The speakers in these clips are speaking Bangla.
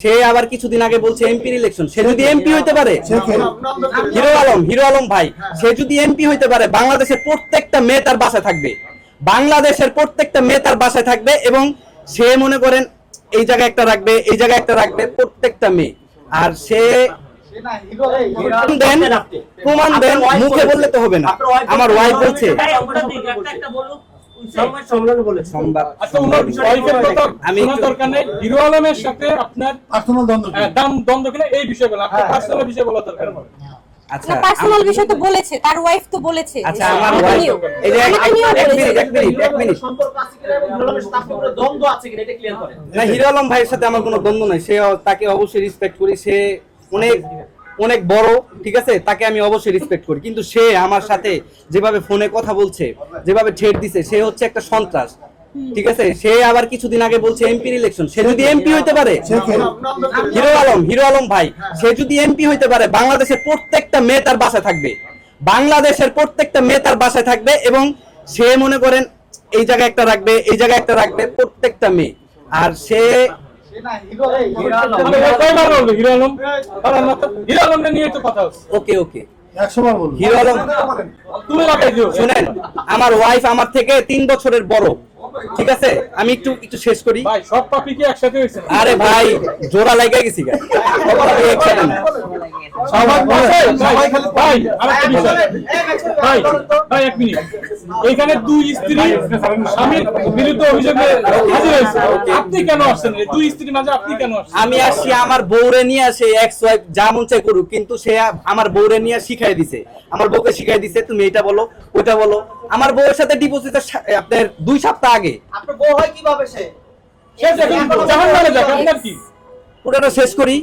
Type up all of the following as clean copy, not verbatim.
সে আবার কিছুদিন আগে বলছে এমপির ইলেকশন, সে যদি এমপি হইতে পারে, হিরো আলম ভাই, সে যদি এমপি হইতে পারে, বাংলাদেশের প্রত্যেকটা মেয়ে তার বাসায় থাকবে, বাংলাদেশের প্রত্যেকটা মেয়ে তার বাসায় থাকবে, এবং সে মনে করেন এই জায়গায় একটা রাখবে, এই জায়গায় একটা রাখবে, প্রত্যেকটা মেয়ে। আর সে প্রমাণ দেন, মুখে বললে তো হবে না। আমার ওয়াইফ বলছে আমি হিরো আলমের সাথে আপনার দ্বন্দ্ব কিনা এই বিষয়গুলো আপনার পার্সোনাল বিষয় বলা দরকার। আচ্ছা পার্সোনাল বিষয় তো বলেছে, তার ওয়াইফ তো বলেছে। আচ্ছা আমার ওয়াইফ এই যে এক মিনিট সম্পর্ক আছে কিনা এবং হিরো আলমের সাথে আপনার দ্বন্দ্ব আছে কিনা এটা ক্লিয়ার করেন। না, হিরো আলম ভাইয়ের সাথে আমার কোনো দ্বন্দ্ব নাই, সে তাকে অবশ্যই রেসপেক্ট করি, সে অনেক অনেক বড়, ঠিক আছে, তাকে আমি অবশ্যই রেসপেক্ট করি, কিন্তু সে আমার সাথে যেভাবে ফোনে কথা বলছে, যেভাবে ঠেট দিছে, সে হচ্ছে একটা সন্ত্রাস, ঠিক আছে। সে আবার কিছুদিন আগে বলছে এমপির ইলেকশন, সে যদি এমপি হইতে পারে, হিরো আলম ভাই, সে যদি এমপি হইতে পারে, বাংলাদেশের প্রত্যেকটা মেয়ে তার বাসায় থাকবে, বাংলাদেশের প্রত্যেকটা মেয়ে তার বাসায় থাকবে, এবং সে মনে করেন এই জায়গায় একটা রাখবে, এই জায়গায় একটা রাখবে, প্রত্যেকটা মেয়ে। আর সে ওকে ওকে হিরো আলম শুনেন, আমার ওয়াইফ আমার থেকে 3 বছরের বড়, ঠিক আছে। আমি একটু শেষ করি ভাই, সব পাপি কি একসাথে হয়েছে? আরে ভাই জোড়া লাগা গেছি গা, একসাথে না। ভাই এক মিনিট, এখানে দুই স্ত্রী স্বামীর বিরুদ্ধে অভিযোগে হাজির হয়েছে, আপনি কেন আসছেন? দুই স্ত্রীর মাঝে আপনি কেন আসছেন? আমি আসছি আমার বউরে নিয়ে, সে এক্স ওয়াইফ যা মন চাই করুক, কিন্তু সে আমার বউরে নিয়ে শিখাই দিছে, আমার বউকে শিখাই দিছে তুমি এটা বলো ওইটা বলো। আমার বউয়ের সাথে ডিপোজিট আপনার 2 সপ্তাহ আগে। আপনার বউ হয় কিভাবে সে জাহান্নামে যাক, আপনার কি? পুরোটা শেষ করি।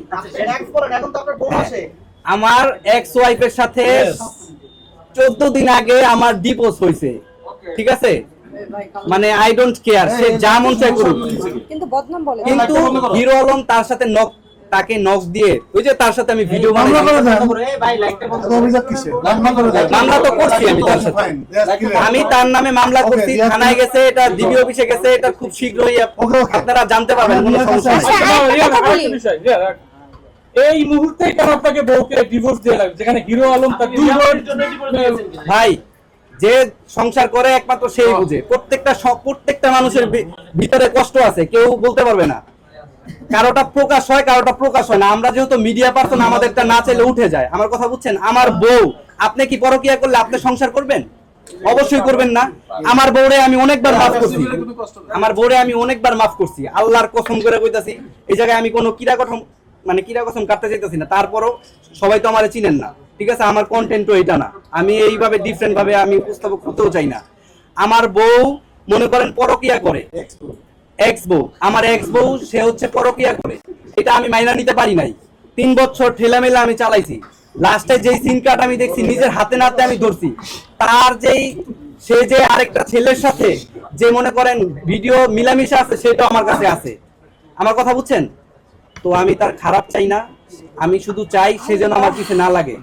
এখন তো আপনার বউ আসে। আমার এক্স ওয়াইফের সাথে 14 দিন আগে আমার ডিভোর্স হয়েছে, ঠিক আছে, মানে আই ডোন্ট কেয়ার, সে যা মন চাই করুক, কিন্তু বদনাম বলে। কিন্তু হিরো আলম তার সাথে তাকে নক দিয়ে, ওই যে তার সাথে আমি ভিডিও মামলা তো করছি, আমি তার সাথে, আমি তার নামে মামলা করছি, থানায় গেছে, এটা ডিবি অফিসে গেছে, এটা খুব শীঘ্রই আপনারা জানতে পারবেন, কোনো সমস্যা নেই। এই মুহূর্তে কেন আপনাকে বউকে ডিভোর্স দিয়ে লাগবে, যেখানে হিরো আলম তার দুই বোন ভাই, যে সংসার করে একমাত্র সেই বুঝে, প্রত্যেকটা মানুষের ভিতরে কষ্ট আছে, কেউ বলতে পারবে না, কারোটা প্রকাশ হয়, কারোটা প্রকাশ হয় না। আমরা যেহেতু মিডিয়া পারসন, আমাদেরটা না চাইলে উঠে যায়। আমার কথা বুঝছেন? আমার বউ, আপনি কি পরকিয়া করলে আপনি সংসার করবেন? অবশ্যই করবেন না। আমার বউরে আমি অনেকবার মাফ করছি, আল্লাহর কসম করে কইতাছি, এই জায়গায় আমি কোনো কিরা কসম কাটতে চাইতেছি না। তারপরও সবাই তো আমারে চিনেন না, ঠিক আছে, আমার কন্টেন্টও এটা না, আমি এইভাবে ডিফারেন্ট ভাবে আমি উপস্থাপক করতেও চাই না। আমার বউ মনে করেন পরকিয়া করে, আমার এক্স বউ সে হচ্ছে পরকিয়া করে, এটা আমি মাইনা নিতে পারি নাই। 3 বছর ঠেলামেলা আমি চালাইছি, লাস্টে যেই সিন কার্ড আমি দেখছি, নিজের হাতে নাতে আমি ধরছি, তার সে যে আরেকটা ছেলের সাথে যে মনে করেন ভিডিও মিলামিশা আছে, সেটা আমার কাছে আছে। আমার কথা বুঝছেন তো? আমি তার খারাপ চাই না, আমি শুধু চাই সে যেন আমার পিছে না লাগে।